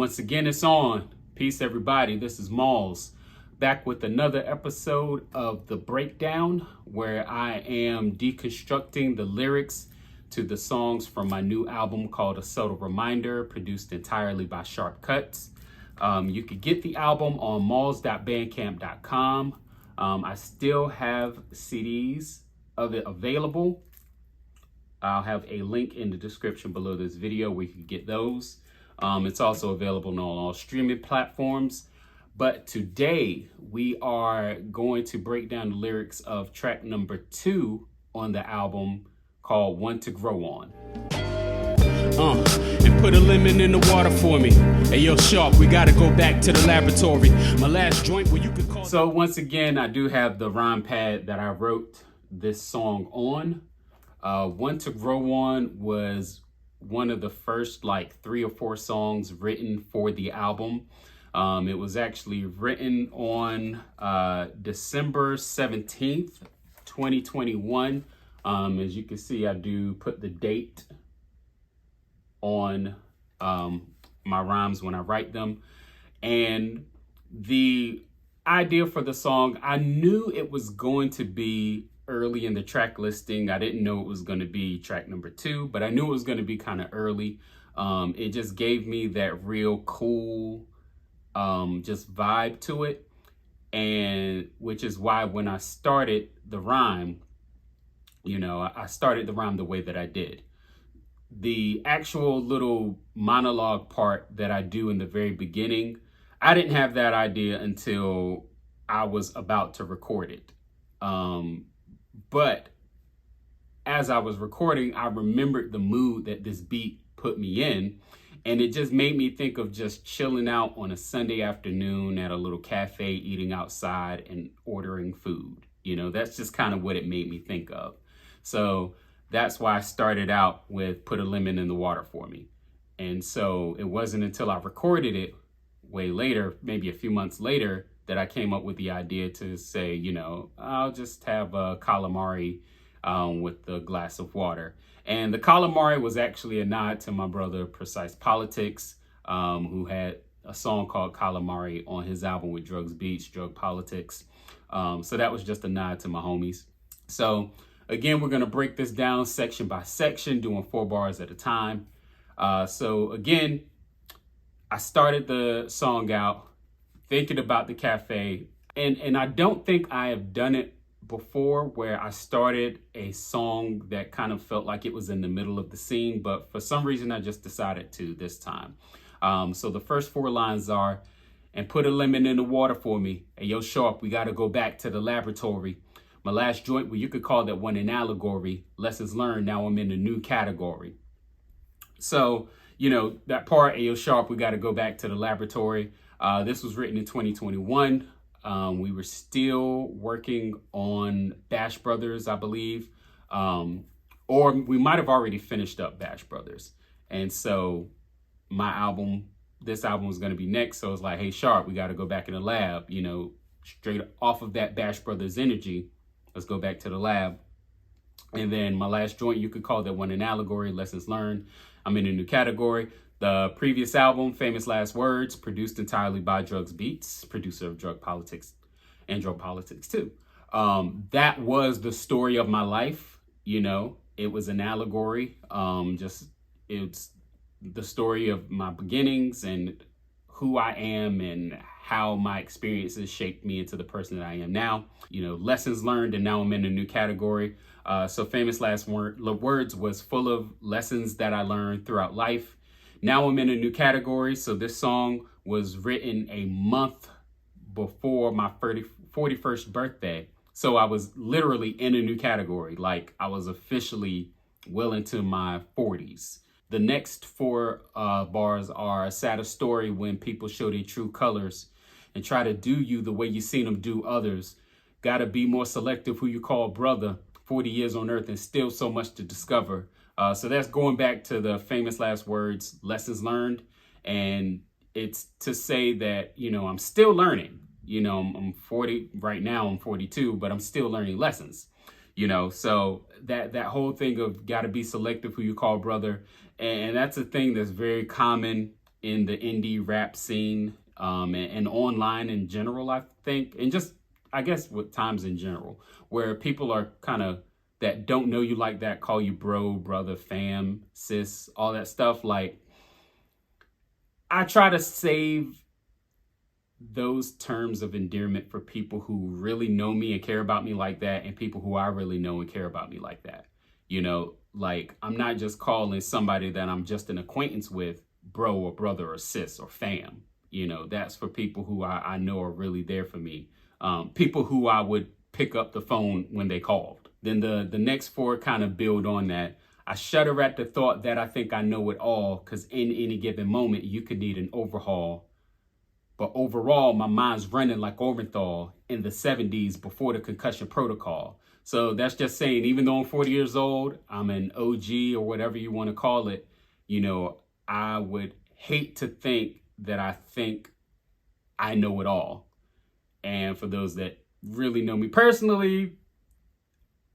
Once again, it's on. Peace, everybody. This is Malls, back with another episode of The Breakdown, where I am deconstructing the lyrics to the songs from my new album called A Subtle Reminder, produced entirely by Sharp Cuts. You could get the album on malls.bandcamp.com. I still have CDs of it available. I'll have a link in the description below this video where you can get those. It's also available on all streaming platforms. But today we are going to break down the lyrics of track number 2 on the album called One to Grow On. And put a lemon in the water for me. Hey, yo, Sharp, we gotta go back to the laboratory. My last joint where you could call. So once again, I do have the rhyme pad that I wrote this song on. One to Grow On was one of the first 3 or 4 songs written for the album. It was actually written on December 17th, 2021. As you can see, I do put the date on my rhymes when I write them. And the idea for the song, I knew it was going to be early in the track listing. I didn't know it was going to be track number 2, but I knew it was going to be kind of early. It just gave me that real cool just vibe to it, and which is why when I started the rhyme, I started the rhyme the way that I did. The actual little monologue part that I do in the very beginning, I didn't have that idea until I was about to record it. But as I was recording, I remembered the mood that this beat put me in, and it just made me think of just chilling out on a Sunday afternoon at a little cafe, eating outside and ordering food. That's just kind of what it made me think of. So that's why I started out with Put a Lemon in the Water for Me. And so it wasn't until I recorded it way later, maybe a few months later, that I came up with the idea to say, I'll just have a calamari with a glass of water. And the calamari was actually a nod to my brother, Precise Politics, who had a song called Calamari on his album with Drugs Beats, Drug Politics. So that was just a nod to my homies. So again, we're going to break this down section by section, doing 4 bars at a time. So again, I started the song out thinking about the cafe, and I don't think I have done it before where I started a song that kind of felt like it was in the middle of the scene, but for some reason I just decided to this time. So the first 4 lines are, and put a lemon in the water for me. Hey, yo, Sharp, we got to go back to the laboratory. My last joint, well, you could call that one an allegory. Lessons learned, now I'm in a new category. So, that part, hey, yo, Sharp, we got to go back to the laboratory. This was written in 2021. We were still working on Bash Brothers, I believe. Or we might have already finished up Bash Brothers. And so this album was going to be next. So it's like, hey, Sharp, we got to go back in the lab, straight off of that Bash Brothers energy. Let's go back to the lab. And then my last joint, you could call that one an allegory, lessons learned. I'm in a new category. The previous album, Famous Last Words, produced entirely by Drugs Beats, producer of Drug Politics and Drug Politics too. That was the story of my life. It was an allegory. It's the story of my beginnings and who I am and how my experiences shaped me into the person that I am now. Lessons learned, and now I'm in a new category. So Famous Last Words was full of lessons that I learned throughout life. Now I'm in a new category. So this song was written a month before my 41st birthday. So I was literally in a new category. Like I was officially well into my 40s. The next 4 bars are a sadder story when people show their true colors and try to do you the way you seen them do others. Gotta be more selective who you call brother. 40 years on earth and still so much to discover. So that's going back to the Famous Last Words, lessons learned. And it's to say that, I'm still learning. I'm 40 right now, I'm 42, but I'm still learning lessons. So that whole thing of got to be selective who you call brother. And that's a thing that's very common in the indie rap scene, and online in general, I think, and just, I guess, with times in general, where people are kind of, that don't know you like that, call you bro, brother, fam, sis, all that stuff. Like, I try to save those terms of endearment for people who really know me and care about me like that, and people who I really know and care about me like that. You know, like, I'm not just calling somebody that I'm just an acquaintance with bro or brother or sis or fam. You know, that's for people who I know are really there for me. People who I would pick up the phone when they called. Then the next four kind of build on that. I shudder at the thought that I think I know it all, because in any given moment, you could need an overhaul. But overall, my mind's running like Orenthal in the 70s before the concussion protocol. So that's just saying, even though I'm 40 years old, I'm an OG or whatever you want to call it, you know, I would hate to think that I think I know it all. And for those that really know me personally,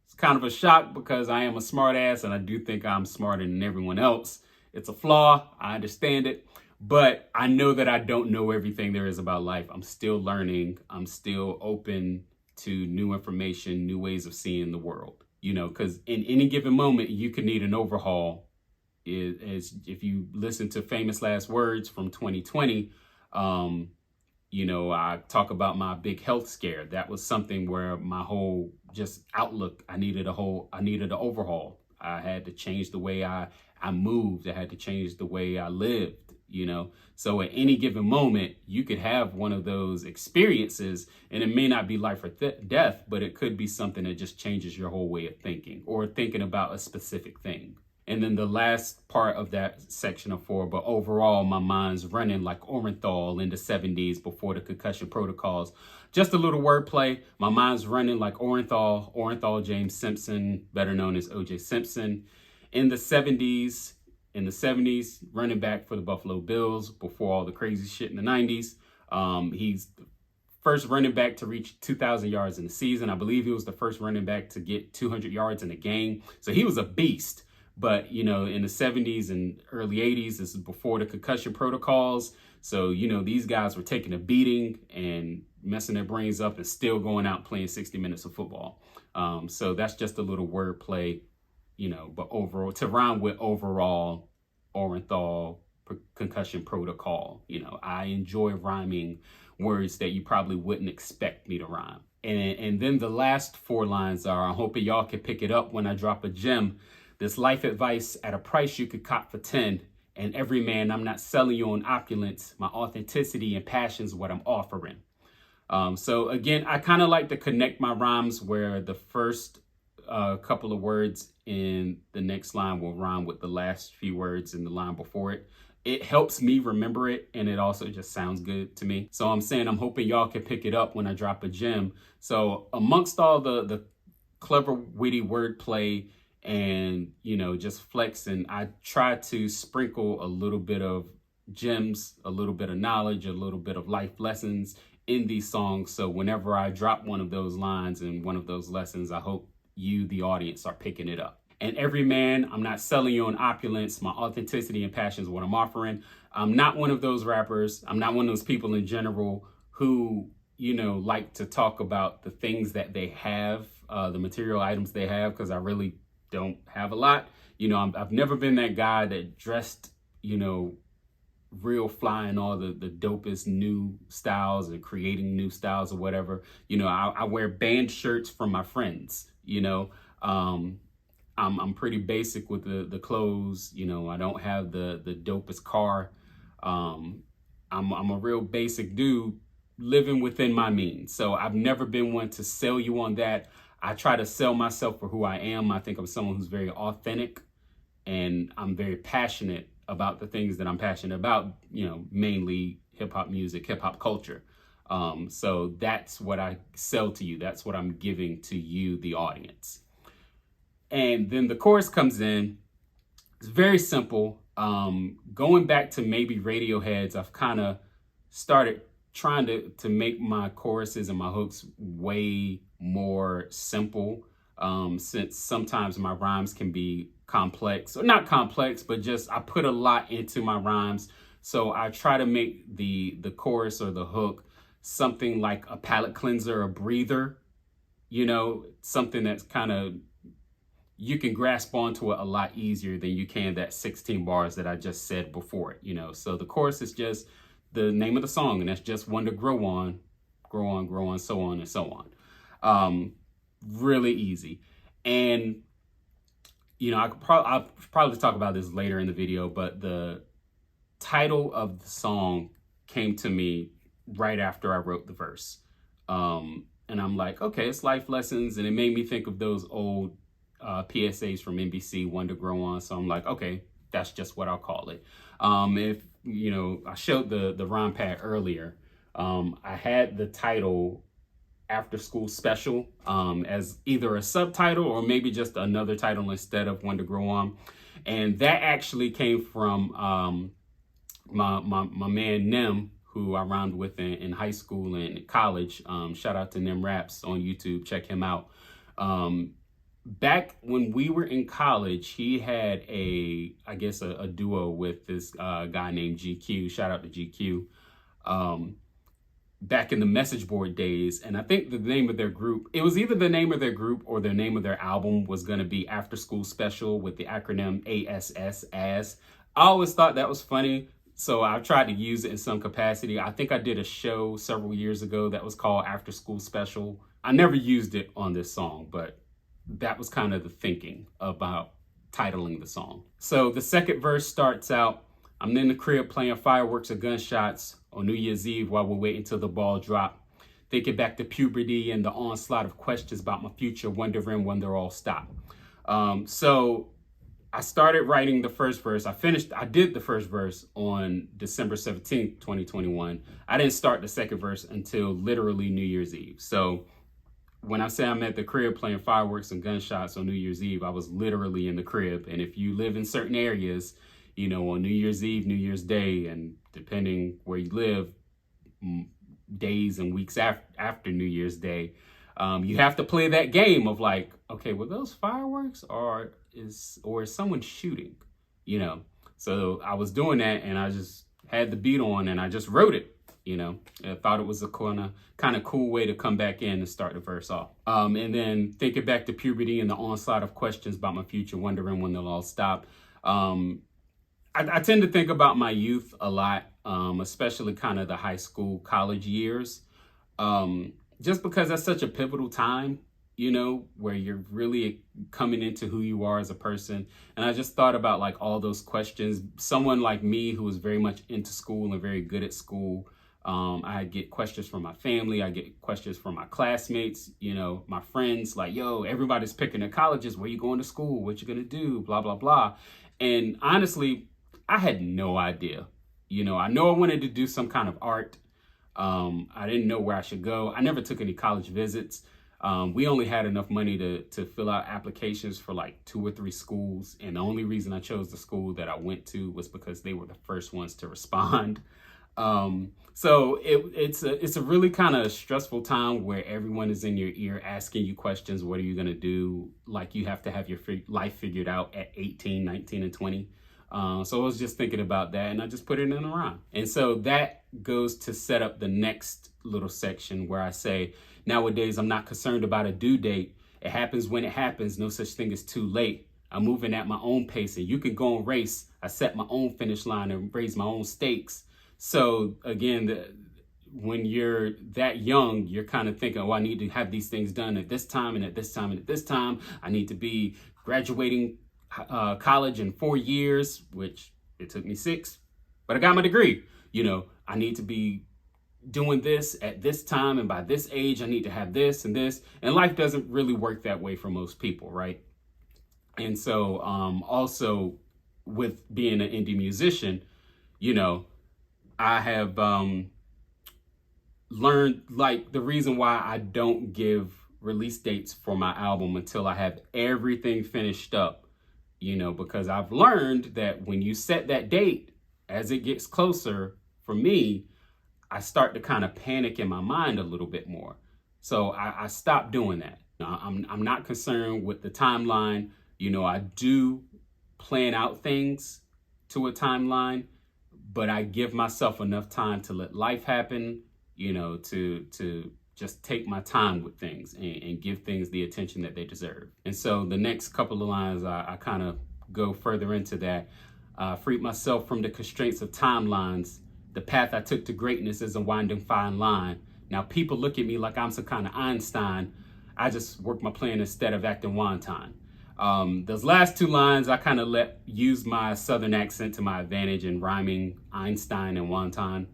it's kind of a shock, because I am a smart ass and I do think I'm smarter than everyone else. It's a flaw. I understand it. But I know that I don't know everything there is about life. I'm still learning. I'm still open to new information, new ways of seeing the world. You know, because in any given moment, you could need an overhaul. Is if you listen to Famous Last Words from 2020, you know, I talk about my big health scare. That was something where my whole just outlook, I needed an overhaul. I had to change the way I moved. I had to change the way I lived. You know, so at any given moment, you could have one of those experiences, and it may not be life or death, but it could be something that just changes your whole way of thinking or thinking about a specific thing. And then the last part of that section of 4, but overall, my mind's running like Orenthal in the 70s before the concussion protocols. Just a little wordplay. My mind's running like Orenthal James Simpson, better known as O.J. Simpson, in the 70s. In the 70s, running back for the Buffalo Bills before all the crazy shit in the 90s. He's the first running back to reach 2,000 yards in the season. I believe he was the first running back to get 200 yards in a game. So he was a beast. But, you know, in the 70s and early 80s, this is before the concussion protocols. So, you know, these guys were taking a beating and messing their brains up and still going out playing 60 minutes of football. So that's just a little wordplay. You know, but overall, to rhyme with overall, Orenthal, concussion protocol. You know, I enjoy rhyming words that you probably wouldn't expect me to rhyme. And then the last 4 lines are, I'm hoping y'all can pick it up when I drop a gem. This life advice at a price you could cop for 10. And every man, I'm not selling you on opulence. My authenticity and passion's what I'm offering. So again, I kind of like to connect my rhymes where the first couple of words in the next line will rhyme with the last few words in the line before it. It helps me remember it, and it also just sounds good to me. So I'm saying, I'm hoping y'all can pick it up when I drop a gem. So amongst all the clever, witty wordplay and, you know, just flexing, I try to sprinkle a little bit of gems, a little bit of knowledge, a little bit of life lessons in these songs. So whenever I drop one of those lines and one of those lessons, I hope you, the audience, are picking it up. And every man, I'm not selling you on opulence. My authenticity and passion is what I'm offering. I'm not one of those rappers. I'm not one of those people in general who, you know, like to talk about the things that they have, the material items they have, because I really don't have a lot. You know, I've never been that guy that dressed, you know, real fly in all the dopest new styles and creating new styles or whatever. You know, I wear band shirts from my friends. You know, I'm pretty basic with the clothes. You know, I don't have the dopest car. I'm a real basic dude living within my means. So I've never been one to sell you on that. I try to sell myself for who I am. I think I'm someone who's very authentic, and I'm very passionate about the things that I'm passionate about, you know, mainly hip hop music, hip hop culture. So that's what I sell to you. That's what I'm giving to you, the audience. And then the chorus comes in. It's very simple. Going back to maybe Radioheads, I've kind of started trying to make my choruses and my hooks way more simple, since sometimes my rhymes can be complex, or not complex, but just I put a lot into my rhymes. So I try to make the chorus or the hook something like a palate cleanser, a breather, something that's kind of, you can grasp onto it a lot easier than you can that 16 bars that I just said before it. So the chorus is just the name of the song, and that's just one to grow on, grow on, grow on, so on and so on. Really easy. And, I'll probably talk about this later in the video, but the title of the song came to me right after I wrote the verse. And I'm like, okay, it's life lessons. And it made me think of those old PSAs from NBC, One to Grow On. So I'm like, okay, that's just what I'll call it. If, I showed the rhyme pad earlier. I had the title After School Special as either a subtitle or maybe just another title instead of One to Grow On. And that actually came from my man Nim, who I rhymed with in high school and college. Shout out to Nim Raps on YouTube. Check him out. Back when we were in college, he had a duo with this guy named GQ. Shout out to GQ. Back in the message board days. And I think the name of their group, it was either the name of their group or the name of their album was going to be After School Special with the acronym ASS, as. I always thought that was funny. So I've tried to use it in some capacity. I think I did a show several years ago that was called After School Special. I never used it on this song, but that was kind of the thinking about titling the song. So the second verse starts out, I'm in the crib playing fireworks or gunshots on New Year's Eve while we're waiting till the ball drop. Thinking back to puberty and the onslaught of questions about my future, wondering when they'll all stop. So I started writing the first verse. I did the first verse on December 17th, 2021. I didn't start the second verse until literally New Year's Eve. So when I say I'm at the crib playing fireworks and gunshots on New Year's Eve, I was literally in the crib. And if you live in certain areas, on New Year's Eve, New Year's Day, and depending where you live, days and weeks after New Year's Day, you have to play that game of like, okay, were those fireworks or is someone shooting? So I was doing that, and I just had the beat on and I just wrote it. I thought it was a kind of cool way to come back in and start the verse off. And then thinking back to puberty and the onslaught of questions about my future, wondering when they'll all stop. I tend to think about my youth a lot, especially kind of the high school, college years, just because that's such a pivotal time, where you're really coming into who you are as a person. And I just thought about like all those questions. Someone like me who was very much into school and very good at school, I get questions from my family. I get questions from my classmates, my friends, like, yo, everybody's picking their colleges. Where you going to school? What you going to do? Blah, blah, blah. And honestly, I had no idea. I know I wanted to do some kind of art. I didn't know where I should go. I never took any college visits. We only had enough money to fill out applications for like 2 or 3 schools. And the only reason I chose the school that I went to was because they were the first ones to respond. So it's a really kind of stressful time where everyone is in your ear asking you questions. What are you going to do? Like you have to have your life figured out at 18, 19, and 20. So I was just thinking about that, and I just put it in a rhyme. And so that goes to set up the next little section where I say, nowadays, I'm not concerned about a due date. It happens when it happens. No such thing as too late. I'm moving at my own pace, and you can go and race. I set my own finish line and raise my own stakes. So again, when you're that young, you're kind of thinking, oh, I need to have these things done at this time and at this time and at this time. I need to be graduating college in 4 years, which it took me 6, but I got my degree. I need to be doing this at this time, and by this age, I need to have this and this. And life doesn't really work that way for most people, right? And so also with being an indie musician, I have learned like the reason why I don't give release dates for my album until I have everything finished up, because I've learned that when you set that date, as it gets closer, for me, I start to kind of panic in my mind a little bit more. So I stopped doing that. I'm not concerned with the timeline. I do plan out things to a timeline, but I give myself enough time to let life happen, to just take my time with things and give things the attention that they deserve. And so the next couple of lines, I kind of go further into that. Freed myself from the constraints of timelines. The path I took to greatness is a winding fine line. Now people look at me like I'm some kind of Einstein. I just work my plan instead of acting wonton. Those last two lines, I kind of use my Southern accent to my advantage in rhyming Einstein and wonton.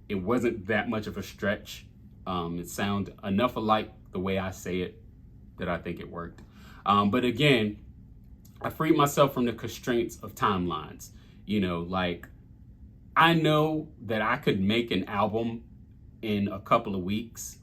It wasn't that much of a stretch. It sounded enough alike the way I say it that I think it worked. But again, I freed myself from the constraints of timelines. I know that I could make an album in a couple of weeks,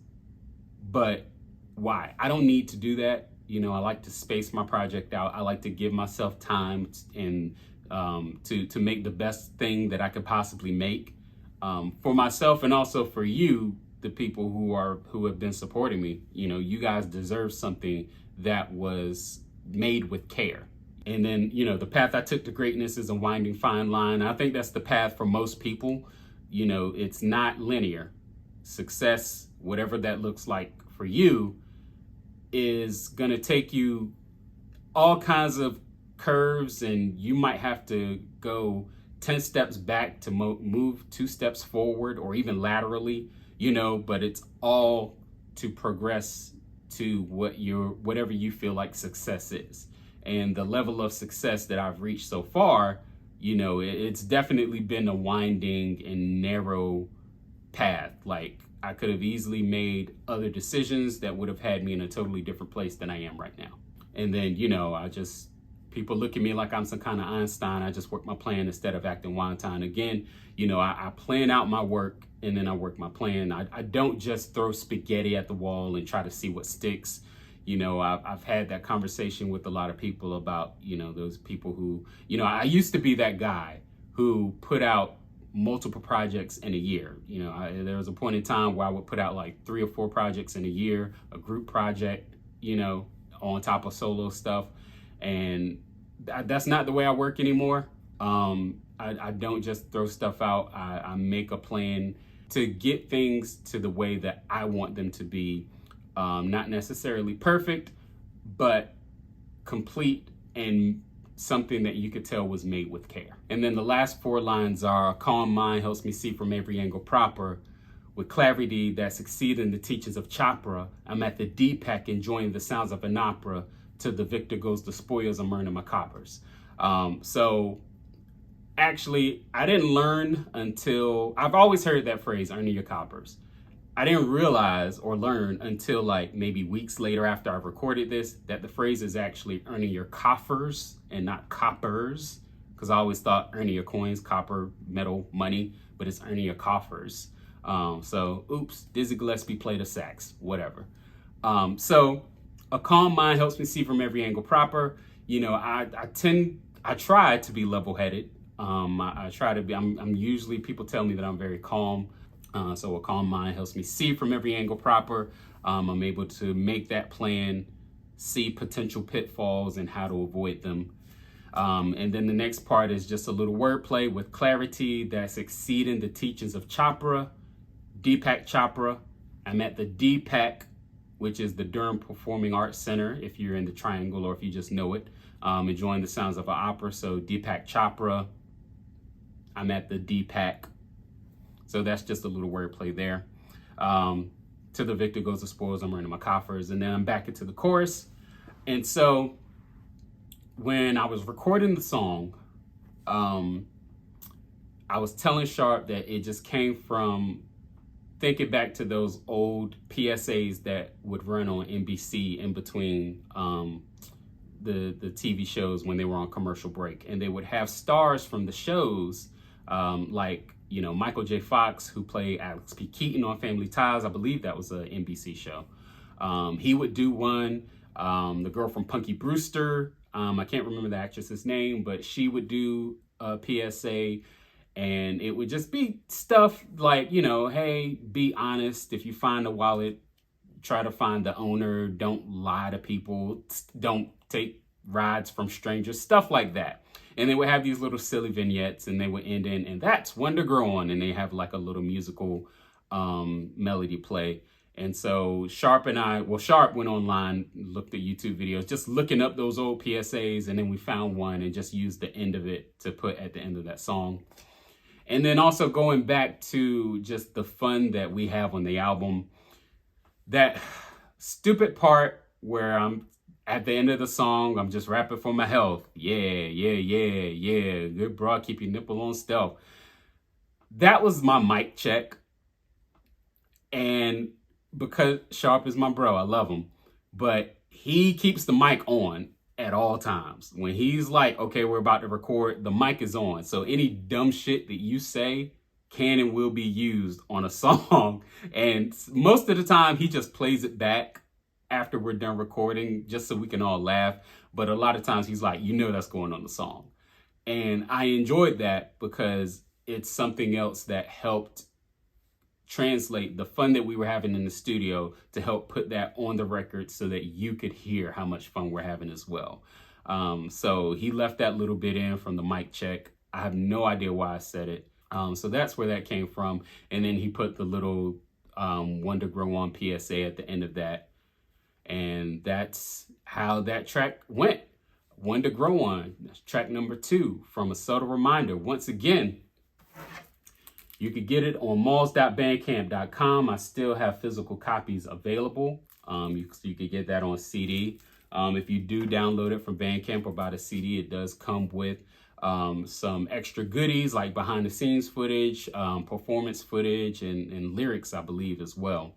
but why? I don't need to do that. I like to space my project out. I like to give myself time and to make the best thing that I could possibly make for myself, and also for you, the people who have been supporting me. You guys deserve something that was made with care. And then, the path I took to greatness is a winding fine line. I think that's the path for most people. It's not linear. Success, whatever that looks like for you, is going to take you all kinds of curves, and you might have to go 10 steps back to move 2 steps forward, or even laterally, but it's all to progress to whatever you feel like success is. And the level of success that I've reached so far, it's definitely been a winding and narrow path. Like, I could have easily made other decisions that would have had me in a totally different place than I am right now. And then, people look at me like I'm some kind of Einstein. I just work my plan instead of acting wonton. Again, I plan out my work and then I work my plan. I don't just throw spaghetti at the wall and try to see what sticks. I've had that conversation with a lot of people about, those people who, I used to be that guy who put out multiple projects in a year. There was a point in time where I would put out like 3 or 4 projects in a year, a group project, on top of solo stuff. And that's not the way I work anymore. I don't just throw stuff out. I make a plan to get things to the way that I want them to be. Not necessarily perfect, but complete and something that you could tell was made with care. And then the last 4 lines are: a calm mind helps me see from every angle proper. With clarity that's exceeding the teachings of Chopra, I'm at the Deepak enjoying the sounds of an opera. To the victor goes the spoils, I'm earning my coppers. So actually, I didn't learn until, I've always heard that phrase, earning your coppers. I didn't realize or learn until like maybe weeks later after I recorded this, that the phrase is actually earning your coffers and not coppers. Because I always thought earning your coins, copper, metal, money, but it's earning your coffers. So oops, Dizzy Gillespie played a sax, whatever. So a calm mind helps me see from every angle proper. I try to be level-headed. I try to be, I'm usually, people tell me that I'm very calm. So a calm mind helps me see from every angle proper. I'm able to make that plan, see potential pitfalls and how to avoid them. And then the next part is just a little wordplay: with clarity that's exceeding the teachings of Chopra, Deepak Chopra. I'm at the Deepak, which is the Durham Performing Arts Center, if you're in the Triangle or if you just know it, enjoying the sounds of an opera. So Deepak Chopra, I'm at the Deepak. So that's just a little wordplay there. To the victor goes the spoils, I'm earning my coffers. And then I'm back into the chorus. And so when I was recording the song, I was telling Sharp that it just came from thinking back to those old PSAs that would run on NBC in between the TV shows when they were on commercial break. And they would have stars from the shows, like, Michael J. Fox, who played Alex P. Keaton on Family Ties. I believe that was an NBC show. He would do one. The girl from Punky Brewster, I can't remember the actress's name, but she would do a PSA. And it would just be stuff like, hey, be honest. If you find a wallet, try to find the owner. Don't lie to people. Don't take rides from strangers, stuff like that. And they would have these little silly vignettes, and they would end in, and that's One to Grow On, and they have like a little musical melody play. And so Sharp went online, looked at YouTube videos, just looking up those old PSAs, and then we found one and just used the end of it to put at the end of that song. And then also going back to just the fun that we have on the album, that stupid part where I'm at the end of the song, I'm just rapping for my health. Yeah. Good bro, keep your nipple on stealth. That was my mic check. And because Sharp is my bro, I love him, but he keeps the mic on at all times. When he's like, okay, we're about to record, the mic is on. So any dumb shit that you say can and will be used on a song. And most of the time he just plays it back after we're done recording, just so we can all laugh. But a lot of times he's like, that's going on the song. And I enjoyed that because it's something else that helped translate the fun that we were having in the studio to help put that on the record so that you could hear how much fun we're having as well. So he left that little bit in from the mic check. I have no idea why I said it. So that's where that came from. And then he put the little One to Grow On PSA at the end of that. And that's how that track went. One to Grow On. That's track number 2 from A Subtle Reminder. Once again, you could get it on malls.bandcamp.com. I still have physical copies available. You could get that on CD. If you do download it from Bandcamp or buy the CD, it does come with some extra goodies like behind the scenes footage, performance footage, and lyrics, I believe, as well.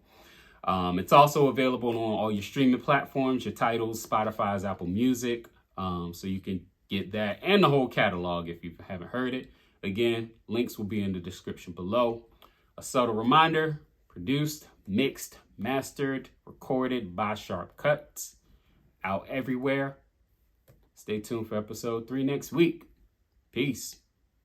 It's also available on all your streaming platforms, your titles, Spotify's, Apple Music. So you can get that and the whole catalog if you haven't heard it. Again, links will be in the description below. A Subtle Reminder, produced, mixed, mastered, recorded by Sharp Cuts. Out everywhere. Stay tuned for episode 3 next week. Peace.